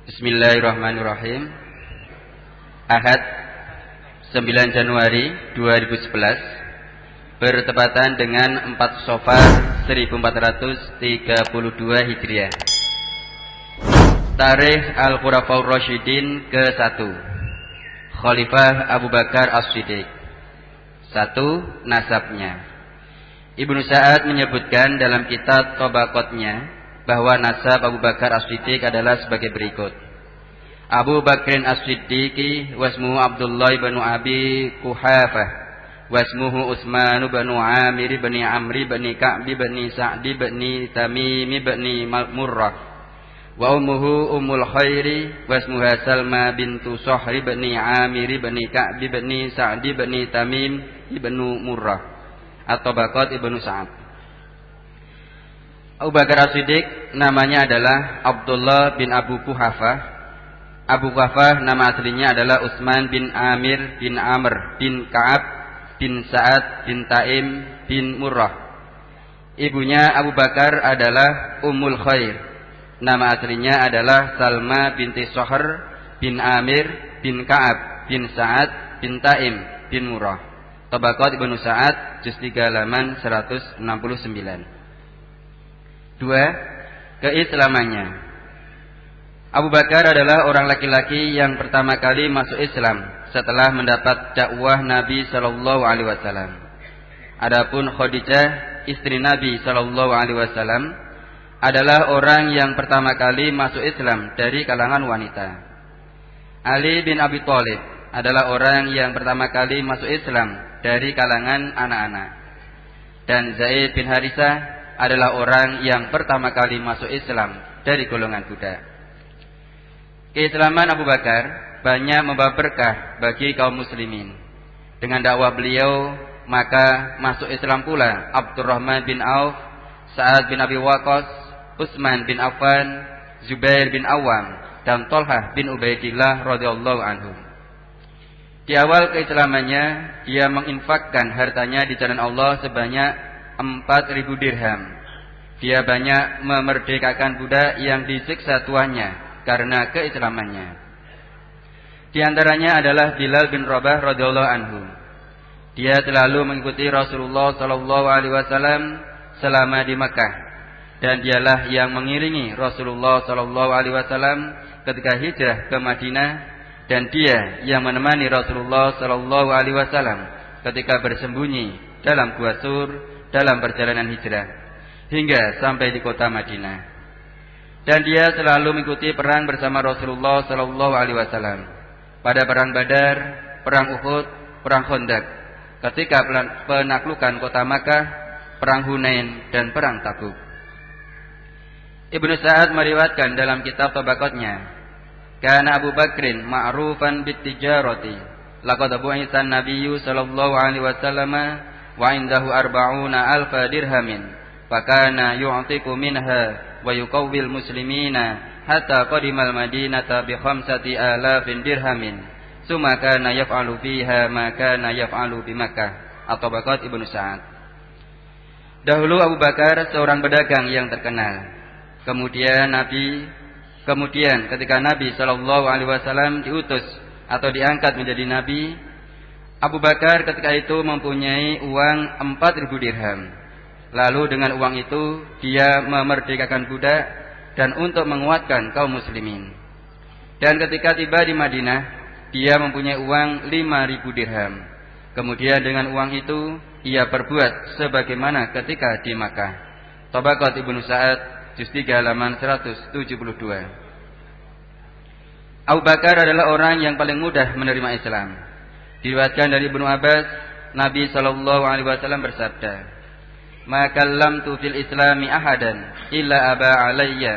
Bismillahirrahmanirrahim. Ahad 9 Januari 2011 bertepatan dengan 4 Safar 1432 Hijriah. Tarikh Al-Khulafaur Rasyidin ke-1, Khalifah Abu Bakar As-Siddiq. 1. Nasabnya. Ibnu Sa'ad menyebutkan dalam kitab Tabaqatnya bahwa nasab Abu Bakar As-Siddiq adalah sebagai berikut. Abu Bakrin As-Siddiqi wasmuhu Abdullah bin Abi Quhafah wasmuhu Utsman bin Amir bin Amri bin Ka'b bin Sa'd bin Tamim bin Murrah wa ummuhu Ummul Khairi wasmuha Salma bintu Sahr bin Amir bin Ka'b bin Sa'd bin Tamim bin Murrah. At-Tabaqat Ibnu Sa'ad. Abu Bakar As-Siddiq namanya adalah Abdullah bin Abu Quhafah. Abu Quhafah nama aslinya adalah Utsman bin Amir bin Amr bin Ka'ab bin Sa'ad bin Taim bin Murrah. Ibunya Abu Bakar adalah Ummul Khair. Nama aslinya adalah Salma binti Sahr bin Amir bin Ka'ab bin Sa'ad bin Taim bin Murrah. Tabaqat Ibnu Sa'ad juz 3 halaman 169. 2. Keislamannya. Abu Bakar adalah orang laki-laki yang pertama kali masuk Islam setelah mendapat dakwah Nabi sallallahu alaihi wasallam. Adapun Khadijah, istri Nabi sallallahu alaihi wasallam, adalah orang yang pertama kali masuk Islam dari kalangan wanita. Ali bin Abi Thalib adalah orang yang pertama kali masuk Islam dari kalangan anak-anak. Dan Zaid bin Harisah adalah orang yang pertama kali masuk Islam dari golongan budak. Keislaman Abu Bakar banyak membawa berkah bagi kaum muslimin. Dengan dakwah beliau, maka masuk Islam pula Abdurrahman bin Auf, Sa'ad bin Abi Waqqas, Utsman bin Affan, Zubair bin Awam, dan Thalhah bin Ubaidillah radhiyallahu anhum. Di awal keislamannya, dia menginfakkan hartanya di jalan Allah sebanyak 4.000 dirham. Dia banyak memerdekakan budak yang disiksa tuannya karena keislamannya. Di antaranya adalah Bilal bin Rabah radhiyallahu anhu. Dia selalu mengikuti Rasulullah sallallahu alaihi wasallam selama di Makkah, dan dialah yang mengiringi Rasulullah sallallahu alaihi wasallam ketika hijrah ke Madinah, dan dia yang menemani Rasulullah sallallahu alaihi wasallam ketika bersembunyi dalam Gua Sur dalam perjalanan hijrah hingga sampai di kota Madinah. Dan dia selalu mengikuti perang bersama Rasulullah sallallahu alaihi wasallam pada perang Badar, perang Uhud, perang Khandaq, ketika penaklukan kota Makkah, perang Hunain, dan perang Tabuk. Ibnu Sa'ad meriwayatkan dalam kitab Tabaqatnya, kana Abu Bakrin ma'rufan bit-tijarati laqad bu'itsa an-nabiyyu sallallahu alaihi wasallam wa indahu 40,000 dirhamin fakana yu'tiku minha wa yuqawwil muslimina hatta qadimal madinata bi 5,000 dirhamin summa kana yaf'alu fiha ma kana yaf'alu bi Makkah. At-Tabaqat Ibnu Sa'ad. Dahulu Abu Bakar seorang pedagang yang terkenal. Kemudian ketika Nabi sallallahu alaihi wasallam diutus atau diangkat menjadi nabi, Abu Bakar ketika itu mempunyai uang 4.000 dirham. Lalu dengan uang itu dia memerdekakan budak dan untuk menguatkan kaum muslimin. Dan ketika tiba di Madinah, dia mempunyai uang 5.000 dirham. Kemudian dengan uang itu ia berbuat sebagaimana ketika di Makkah. Tabaqat Ibnu Sa'ad juz 3 halaman 172. Abu Bakar adalah orang yang paling mudah menerima Islam. Diriwayatkan dari Ibnu Abbas, Nabi sallallahu alaihi wasallam bersabda, "Ma kallamtu fil Islami ahadan illa aba alayya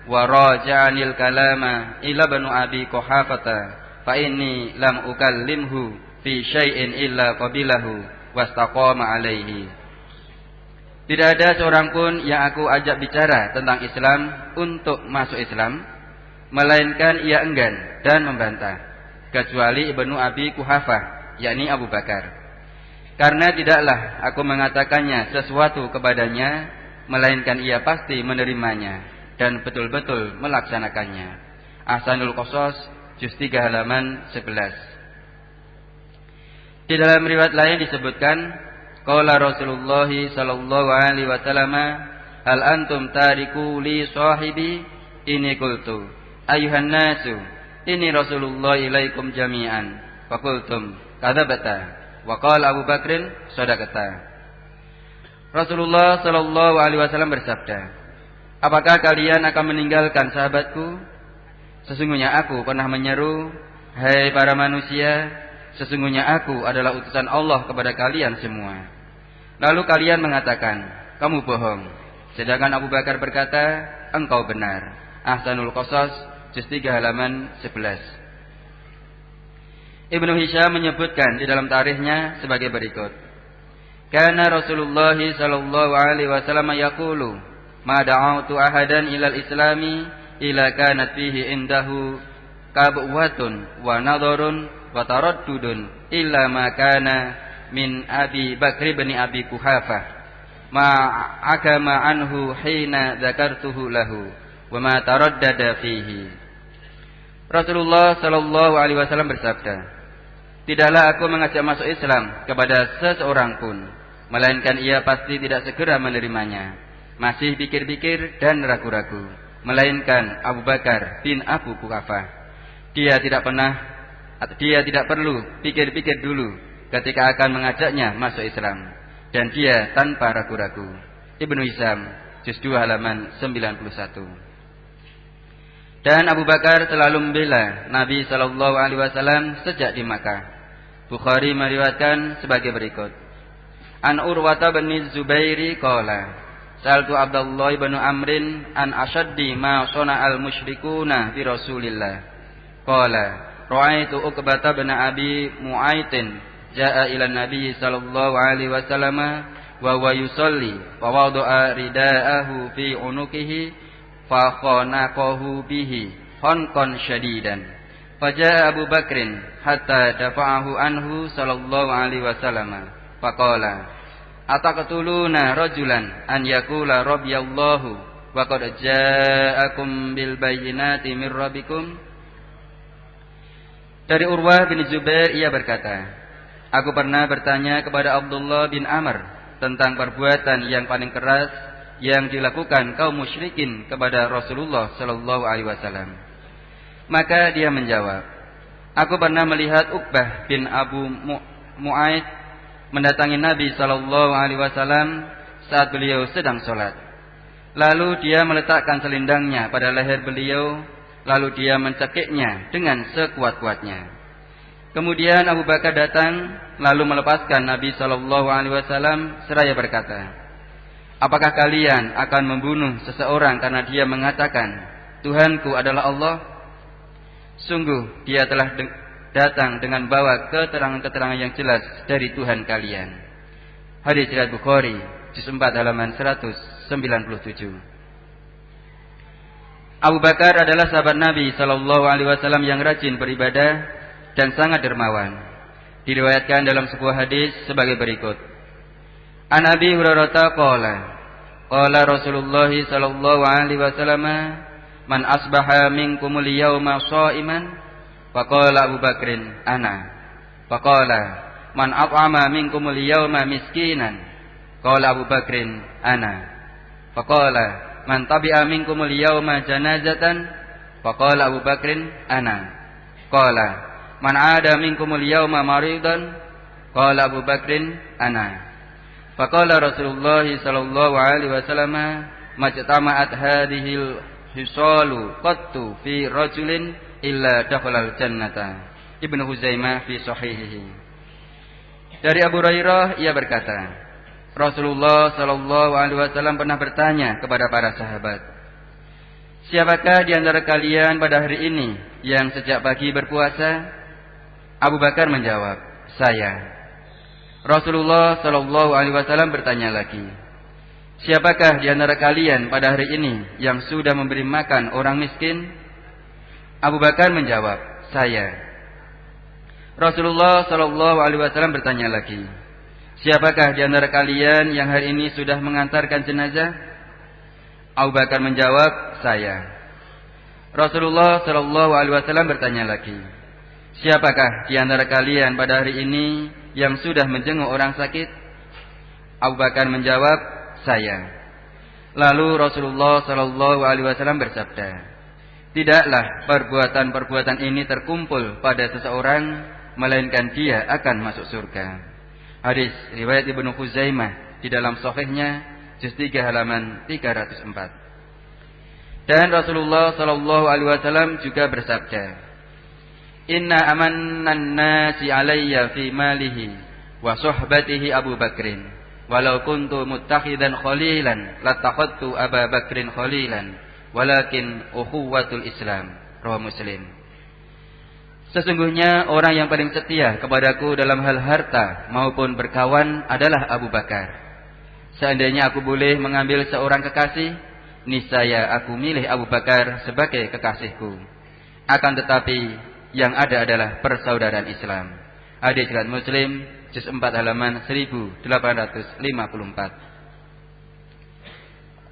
wa raja'anil kalama illa banu Abi Quhafata fa inni lam ukallimhu fi syai'in illa qabilahu wastaqama alaihi." Tidak ada seorang pun yang aku ajak bicara tentang Islam untuk masuk Islam, melainkan ia enggan dan membantah, kecuali Ibnu Abi Quhafah, yakni Abu Bakar. Karena tidaklah aku mengatakannya sesuatu kepadanya, melainkan ia pasti menerimanya dan betul-betul melaksanakannya. Ahsanul Qasas juz 3 halaman 11. Di dalam riwayat lain disebutkan, qala Rasulullah sallallahu alaihi wasallam, hal antum tariku li sahibi? Ini qultu ayuhan nasu ini Rasulullah ilaikum jami'an. Faqultum kadzabta. Wa qala Abu Bakrin sadaqata. Rasulullah sallallahu alaihi wasallam bersabda, apakah kalian akan meninggalkan sahabatku? Sesungguhnya aku pernah menyeru, hai para manusia, sesungguhnya aku adalah utusan Allah kepada kalian semua. Lalu kalian mengatakan, kamu bohong. Sedangkan Abu Bakar berkata, engkau benar. Ahsanul Qasas juz 3 halaman 11. Ibnu Hisham menyebutkan di dalam tarikhnya sebagai berikut. Kana Rasulullah sallallahu alaihi wasallam yaqulu, ma da'autu ahadan ilal islami ila kanat fihi indahu kabwatun wa nadharun wa taraddudun illa ma kana min Abi Bakr bin Abi Quhafah ma akama anhu hina dzakartuhu lahu wa ma taraddada fihi. Rasulullah sallallahu alaihi wasallam bersabda, tidaklah aku mengajak masuk Islam kepada seseorang pun, melainkan ia pasti tidak segera menerimanya, masih pikir-pikir dan ragu-ragu, melainkan Abu Bakar bin Abu Quhafah. Dia tidak perlu pikir-pikir dulu ketika akan mengajaknya masuk Islam, dan dia tanpa ragu-ragu. Ibnu Hisham juz 2 halaman 91. Dan Abu Bakar selalu membela Nabi sallallahu alaihi wasallam sejak di Makkah. Bukhari meriwayatkan sebagai berikut. An Urwata bin Zubairi qala, sa'altu Abdullah bin Amrin an ashaddi ma sana'al musyrikuna bi Rasulillah. Qala, ra'aitu Uqbah bin Abi Mu'aitin jaa'a ila Nabi sallallahu alaihi wasallam wa huwa yusalli wa wada'a ridaahu fi unuqihi fa khanaqahu bihi khanqan syadidan. Faja'a Abu Bakrin hatta dafa'ahu anhu sallallahu alaihi wasallam. Faqala, ataqtuluna rajulan an yaqula rabbiyallahu wa qad ja'akum bil bayyinati mir rabbikum. Dari Urwah bin Zubair ia berkata, aku pernah bertanya kepada Abdullah bin Amr tentang perbuatan yang paling keras yang dilakukan kaum musyrikin kepada Rasulullah sallallahu alaihi wasallam. Maka dia menjawab, aku pernah melihat Uqbah bin Abu Mu'aid mendatangi Nabi sallallahu alaihi wasallam saat beliau sedang sholat. Lalu dia meletakkan selendangnya pada leher beliau, lalu dia mencekiknya dengan sekuat-kuatnya. Kemudian Abu Bakar datang lalu melepaskan Nabi sallallahu alaihi wasallam seraya berkata, apakah kalian akan membunuh seseorang karena dia mengatakan Tuhanku adalah Allah? Sungguh dia telah datang dengan bawa keterangan-keterangan yang jelas dari Tuhan kalian. Hadis riwayat Bukhari juz 4 halaman 197. Abu Bakar adalah sahabat Nabi sallallahu alaihi wasallam yang rajin beribadah dan sangat dermawan. Diriwayatkan dalam sebuah hadis sebagai berikut. An Abi Hurairah qala, qala Rasulullah sallallahu alaihi wasallam, man asbaha minkumul yawma sha'iman? Faqala Abu Bakrin, ana. Faqala, man at'ama minkumul yawma miskinan? Qala Abu Bakrin, ana. Faqala, man tabi'a minkumul yawma janazatan? Faqala Abu Bakrin, ana. Qala, man 'ada minkumul yawma maridan? Qala Abu Bakrin, ana. Faqala Rasulullah sallallahu alaihi wasallam, majtama'at hadhil hisalu qattu fi rajulin illa dakhalal jannata. Ibnu Huzaimah fi sahihihi. Dari Abu Hurairah ia berkata, Rasulullah sallallahu alaihi wasallam pernah bertanya kepada para sahabat, siapakah di antara kalian pada hari ini yang sejak pagi berpuasa? Abu Bakar menjawab, saya. Rasulullah sallallahu alaihi wasallam bertanya lagi, siapakah di antara kalian pada hari ini yang sudah memberi makan orang miskin? Abu Bakar menjawab, saya. Rasulullah sallallahu alaihi wasallam bertanya lagi, siapakah di antara kalian yang hari ini sudah mengantarkan jenazah? Abu Bakar menjawab, saya. Rasulullah Shallallahu Alaihi Wasallam bertanya lagi, siapakah di antara kalian pada hari ini yang sudah menjenguk orang sakit? Abu Bakar menjawab, saya. Lalu Rasulullah Shallallahu Alaihi Wasallam bersabda, tidaklah perbuatan-perbuatan ini terkumpul pada seseorang, melainkan dia akan masuk surga. Hadis riwayat Ibnu Khuzaimah di dalam Sahihnya juz 3 halaman 304. Dan Rasulullah Shallallahu Alaihi Wasallam juga bersabda, inna amannan nasi alayya fi malihi wa suhbatihi Abu Bakrin, walau kuntu muttakhidan khalilan latakhadtu Aba Bakrin khalilan, walakin ukhuwatul Islam. Rawahu Muslim. Sesungguhnya orang yang paling setia kepadaku dalam hal harta maupun berkawan adalah Abu Bakar. Seandainya aku boleh mengambil seorang kekasih, niscaya aku milih Abu Bakar sebagai kekasihku. Akan tetapi yang ada adalah persaudaraan Islam. Hadis riwayat Muslim juz 4 halaman 1854.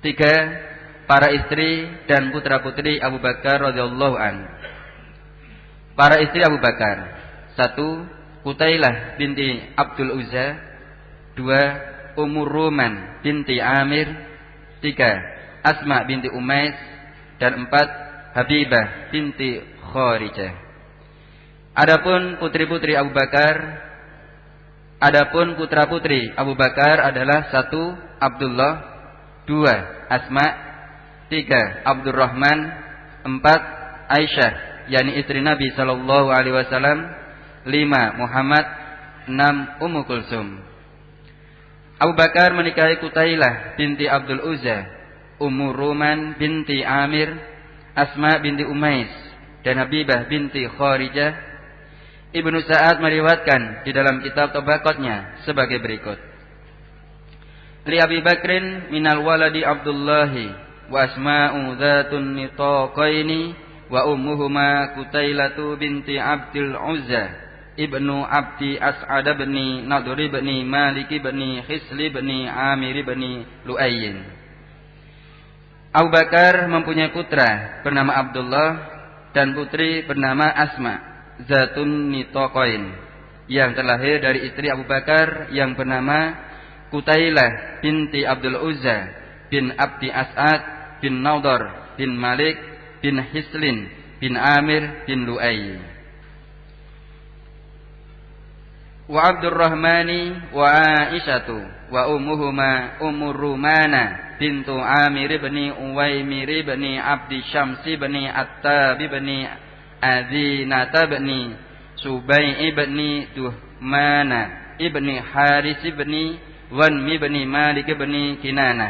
3. Para istri dan putra-putri Abu Bakar radhiyallahu an. Para istri Abu Bakar: 1. Qutailah binti Abdul Uzza. 2. Ummur Ruman binti Amir. 3. Asma binti Umais. Dan 4. Habibah binti Kharijah. Adapun putri-putri Abu Bakar, adapun putra-putri Abu Bakar adalah 1. Abdullah, 2. Asma, 3. Abdurrahman, 4. Aisyah, yakni istri Nabi sallallahu alaihi wasallam, 5. Muhammad, 6. Ummu Kulsum. Abu Bakar menikahi Qutailah binti Abdul Uzza, Ummu Ruman binti Amir, Asma binti Umais, dan Habibah binti Kharijah. Ibnu Sa'ad meriwayatkan di dalam kitab Tabaqatnya sebagai berikut. Li Abi Bakrin minal waladi Abdullahi wa asma'u dzatun nitaqaini wa ummuhuma Qutailatu binti Abdul Uzza ibnu Abdi As'ad bin Nadr bin Malik bin Khisli bin Amir bin Lu'ayyin. Abu Bakar mempunyai putra bernama Abdullah dan putri bernama Asma Zatun Nitaqain, yang terlahir dari istri Abu Bakar yang bernama Qutailah binti Abdul Uzza bin Abdi As'ad bin Nadr bin Malik bin Hislin bin Amir bin Lu'ay. Wa Abdurrahmani wa Aisyatu wa ummuhuma Ummur Rumana bintu Amir bin Uwaimir bin Abdi Syamsi bin Attab bin Azinata bin Subai bin Duhmana ibni Haris bin Wanmi bin Malik bin Kinana.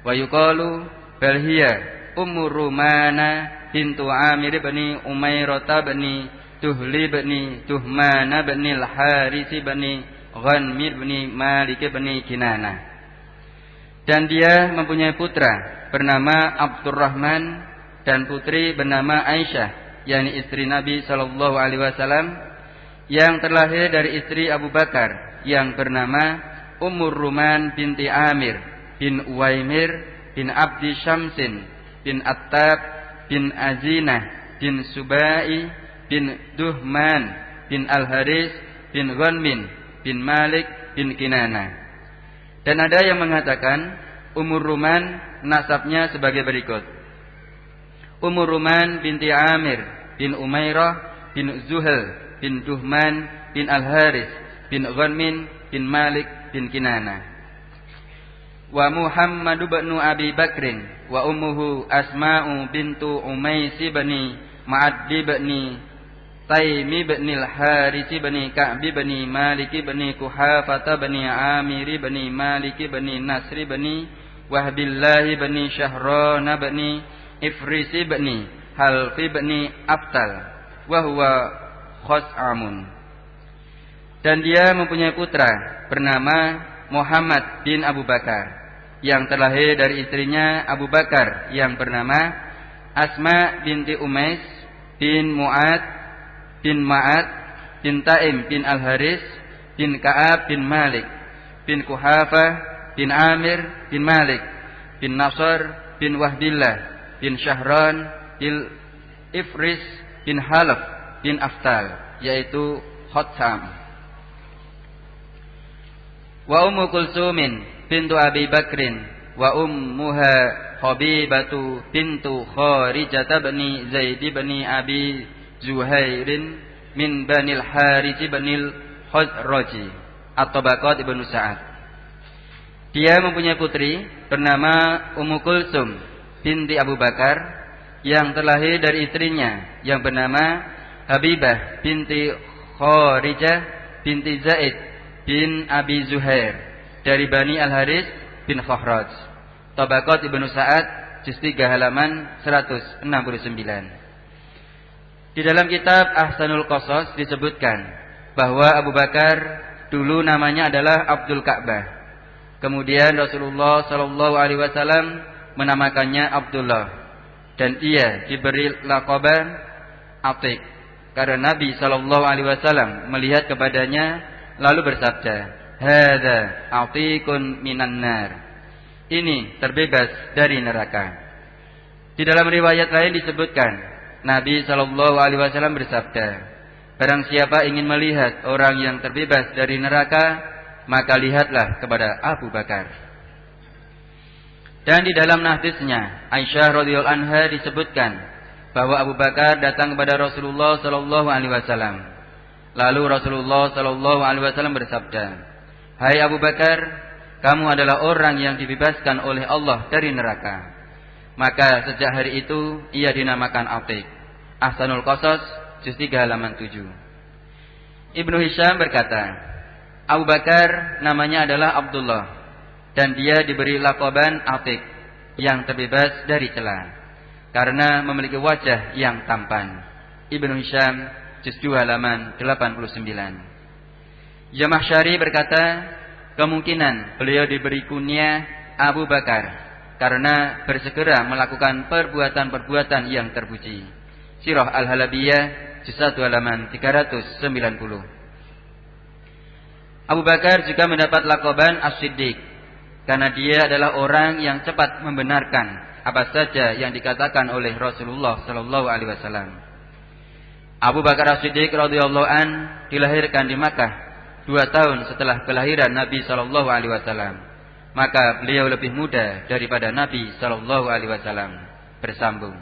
Wa yuqalu bal hiya Ummur Rumana bintu Amir bin Umairata bin Tuhli bin Tuhmana bin Al-Haris bin Ghanmir bin Malik bin Kinana. Dan dia mempunyai putra bernama Abdurrahman dan putri bernama Aisyah, yakni istri Nabi sallallahu alaihi wasallam, yang terlahir dari istri Abu Bakar yang bernama Ummur Ruman binti Amir bin Uwaimir bin Abdi Syamsin bin Attab bin Azinah bin Subai bin Duhman bin Al-Haris bin Ghanmin bin Malik bin Kinana. Dan ada yang mengatakan Ummur Ruman nasabnya sebagai berikut: Ummur Ruman binti Amir bin Umairah bin Zuhal bin Duhman bin Al-Haris bin Ghanmin bin Malik bin Kinana. Wa Muhammad bin Abi Bakrin wa ummuhu Asma'u bintu Umais bin Ma'ad bin Taimi bin Al-Haris bin Ka'b bin Malik bin Kuhafah bin Amir bin Malik bin Nasr bin Wahbillah bin Syahran bin Ifris bin Half bin Abtal wa huwa Khas'amun. Dan dia mempunyai putra bernama Muhammad bin Abu Bakar yang terlahir dari istrinya Abu Bakar yang bernama Asma binti Umais bin Mu'ad bin Ma'ad bin Taim bin Al-Haris bin Ka'ab bin Malik bin Kuhafah bin Amir bin Malik bin Nasr bin Wahbillah bin Syahran bin Ifris bin Halaf bin Aftal, yaitu Khatam. Wa Ummu Kulsumin bintu Abi Bakrin wa ummuha Habibatu bintu Kharijah bin Zaid bin Abi Zuhairin min Banil Harith bin Khazraji At-Tabaqat Ibnu Sa'ad. Dia mempunyai putri bernama Ummu Kulsum binti Abu Bakar yang terlahir dari istrinya yang bernama Habibah binti Kharijah binti Zaid bin Abi Zuhair dari Bani Al-Harith bin Khazraj. Tabaqat Ibnu Sa'ad juz 3 halaman 169. Di dalam kitab Ahsanul Qasas disebutkan bahwa Abu Bakar dulu namanya adalah Abdul Ka'bah. Kemudian Rasulullah sallallahu alaihi wasallam menamakannya Abdullah dan ia diberi laqaban Atiq karena Nabi sallallahu alaihi wasallam melihat kepadanya lalu bersabda, "Hadza Atiqun minan nar." Ini terbebas dari neraka. Di dalam riwayat lain disebutkan Nabi sallallahu alaihi wasallam bersabda, "Barang siapa ingin melihat orang yang terbebas dari neraka, maka lihatlah kepada Abu Bakar." Dan di dalam hadisnya Aisyah radhiyallahu anha disebutkan bahwa Abu Bakar datang kepada Rasulullah sallallahu alaihi wasallam. Lalu Rasulullah sallallahu alaihi wasallam bersabda, "Hai Abu Bakar, kamu adalah orang yang dibebaskan oleh Allah dari neraka." Maka sejak hari itu ia dinamakan Atiq. Ahsanul Qasas juz 3 halaman 7. Ibnu Hisham berkata, Abu Bakar namanya adalah Abdullah dan dia diberi laqaban Atiq yang terbebas dari cela karena memiliki wajah yang tampan. Ibnu Hisham juz 2 halaman 89. Jamakhsyari berkata, kemungkinan beliau diberi kunyah Abu Bakar karena bersegera melakukan perbuatan-perbuatan yang terpuji. Sirah Al-Halabiyah juz 1 halaman 390. Abu Bakar juga mendapat laqaban As-Siddiq karena dia adalah orang yang cepat membenarkan apa saja yang dikatakan oleh Rasulullah sallallahu alaihi wasallam. Abu Bakar As-Siddiq radhiyallahu an dilahirkan di Makkah 2 tahun setelah kelahiran Nabi sallallahu alaihi wasallam. Maka beliau lebih muda daripada Nabi sallallahu alaihi wasallam. Bersambung.